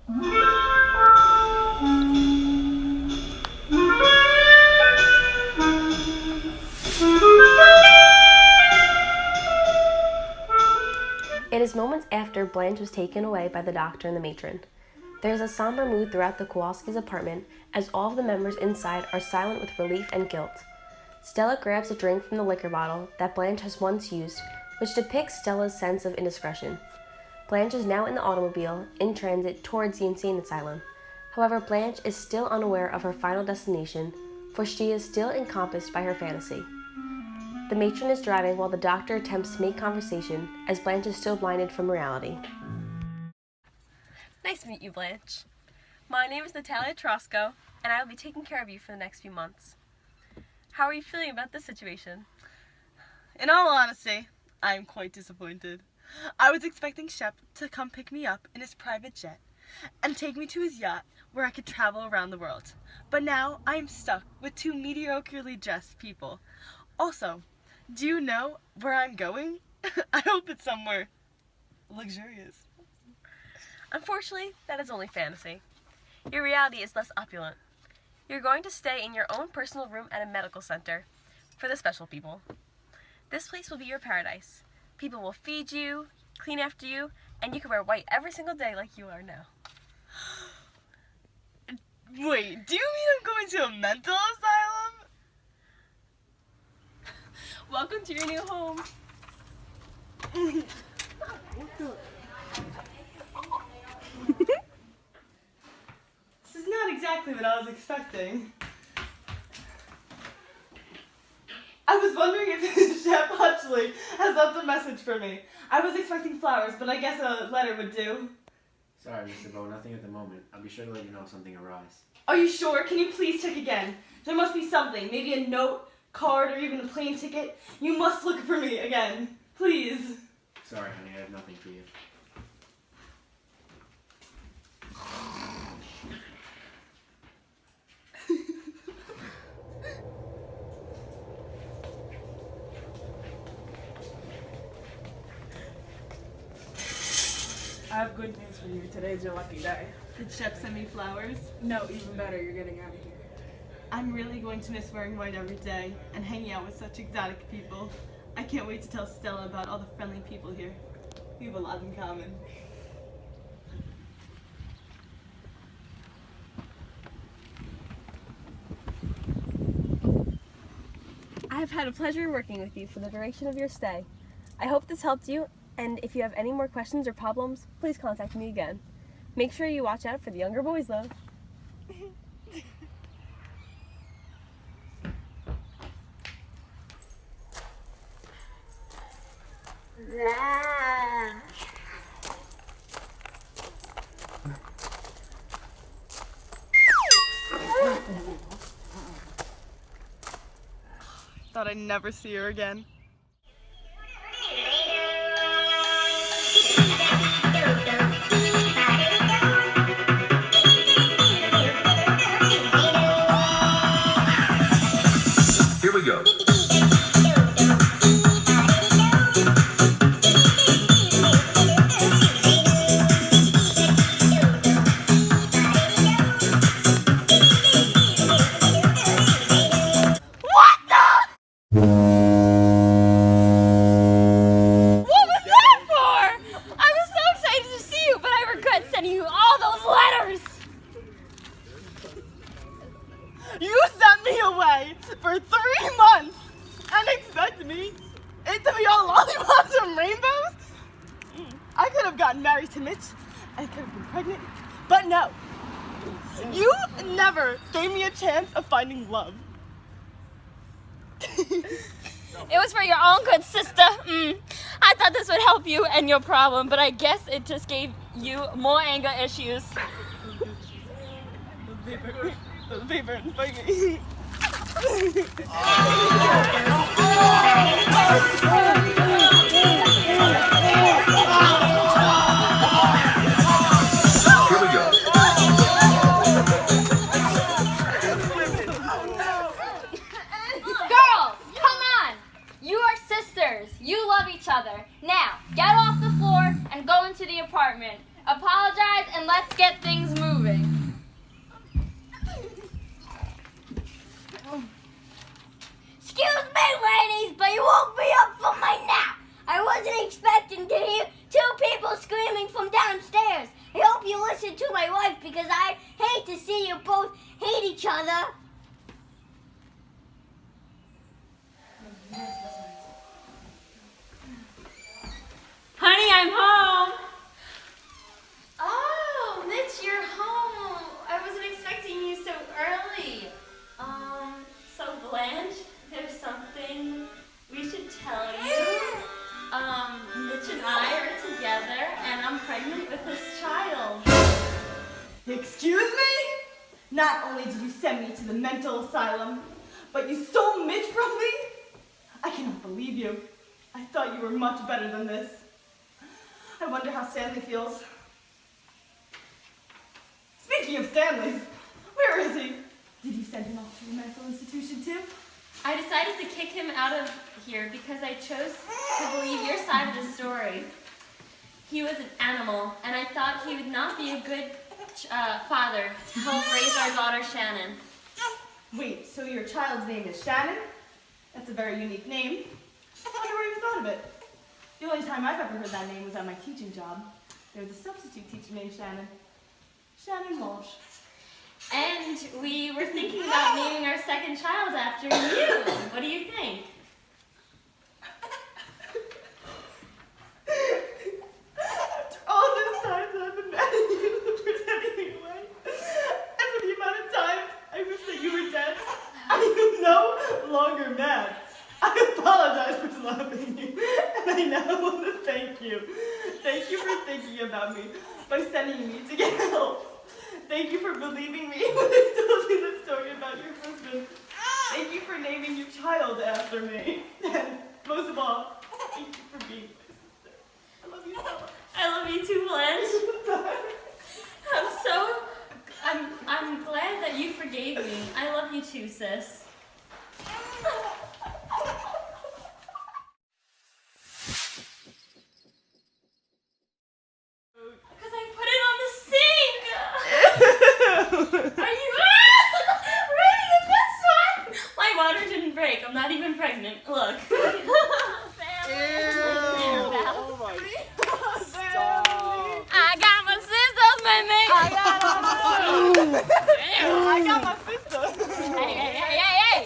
It is moments after Blanche was taken away by the doctor and the matron. There is a somber mood throughout the Kowalski's apartment as all of the members inside are silent with relief and guilt. Stella grabs a drink from the liquor bottle that Blanche has once used, which depicts Stella's sense of indiscretion. Blanche is now in the automobile, in transit towards the insane asylum. However, Blanche is still unaware of her final destination, for she is still encompassed by her fantasy. The matron is driving while the doctor attempts to make conversation, as Blanche is still blinded from reality. Nice to meet you, Blanche. My name is Natalia Trosco, and I will be taking care of you for the next few months. How are you feeling about this situation? In all honesty, I am quite disappointed. I was expecting Shep to come pick me up in his private jet and take me to his yacht where I could travel around the world. But now I am stuck with two mediocrely dressed people. Also, do you know where I'm going? I hope it's somewhere luxurious. Unfortunately, that is only fantasy. Your reality is less opulent. You're going to stay in your own personal room at a medical center for the special people. This place will be your paradise. People will feed you, clean after you, and you can wear white every single day like you are now. Wait, do you mean I'm going to a mental asylum? Welcome to your new home. This is not exactly what I was expecting. I was wondering if Shep actually has left a message for me. I was expecting flowers, but I guess a letter would do. Sorry, Mr. Bow, nothing at the moment. I'll be sure to let you know if something arrives. Are you sure? Can you please check again? There must be something. Maybe a note, card, or even a plane ticket. You must look for me again. Please. Sorry, honey, I have nothing for you. I have good news for you. Today's your lucky day. Did Shep send me flowers? No, even better, you're getting out of here. I'm really going to miss wearing white every day and hanging out with such exotic people. I can't wait to tell Stella about all the friendly people here. We have a lot in common. I have had a pleasure working with you for the duration of your stay. I hope this helped you, and if you have any more questions or problems, please contact me again. Make sure you watch out for the younger boys, though. Thought I'd never see her again. Here we go. You sent me away for 3 months and expected me it to be all lollipops and rainbows? I could have gotten married to Mitch and could have been pregnant, but no. You never gave me a chance of finding love. It was for your own good, sister. I thought this would help you and your problem, but I guess it just gave you more anger issues. The paper and buggy. Here we go. Girls, come on! You are sisters. You love each other. Now, get off the floor and go into the apartment. Apologize and let's get get things moving. Excuse me, ladies, but you woke me up from my nap. I wasn't expecting to hear two people screaming from downstairs. I hope you listen to my wife because I hate to see you both hate each other. Honey, I'm home. Oh, Mitch, you're home. I wasn't expecting you so early. So Blanche, there's something we should tell you. Mitch and I are together, and I'm pregnant with this child. Excuse me? Not only did you send me to the mental asylum, but you stole Mitch from me? I cannot believe you. I thought you were much better than this. I wonder how Stanley feels. Speaking of Stanley, where is he? Did you send him off to a mental institution too? I decided to kick him out of here because I chose to believe your side of the story. He was an animal, and I thought he would not be a good father to help raise our daughter Shannon. Wait, so your child's name is Shannon? That's a very unique name. I wonder where you thought of it. The only time I've ever heard that name was at my teaching job. There was a substitute teacher named Shannon. Shannon Walsh. And we were thinking about naming our second child after you. What do you think? After all this time that I've been mad at you for sending me away, and for the amount of time I wish that you were dead, I am no longer mad. I apologize for slapping you, and I now want to thank you. Thank you for thinking about me by sending me to get help. Thank you for believing me when I told you the story about your husband. Thank you for naming your child after me. And most of all, thank you for being my sister. I love you so much. I love you too, Blanche. I'm glad that you forgave me. I love you too, sis. Because I put it on the sink. Are you ready? The best one. My water didn't break. I'm not even pregnant. Look. I got my sisters with me. I got my sister. Hey.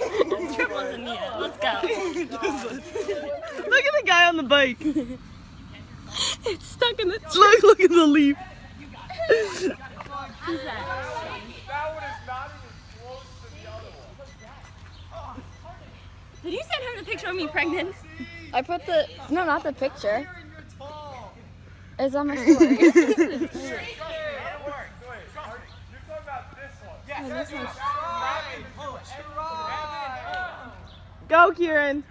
Triples in here. Let's go. Look at the guy on the bike. It's stuck in the tree. Look at the leaf. Who's that? Did you send her the picture of me pregnant? I put no, not the picture. It's on my story. Go, Kieran.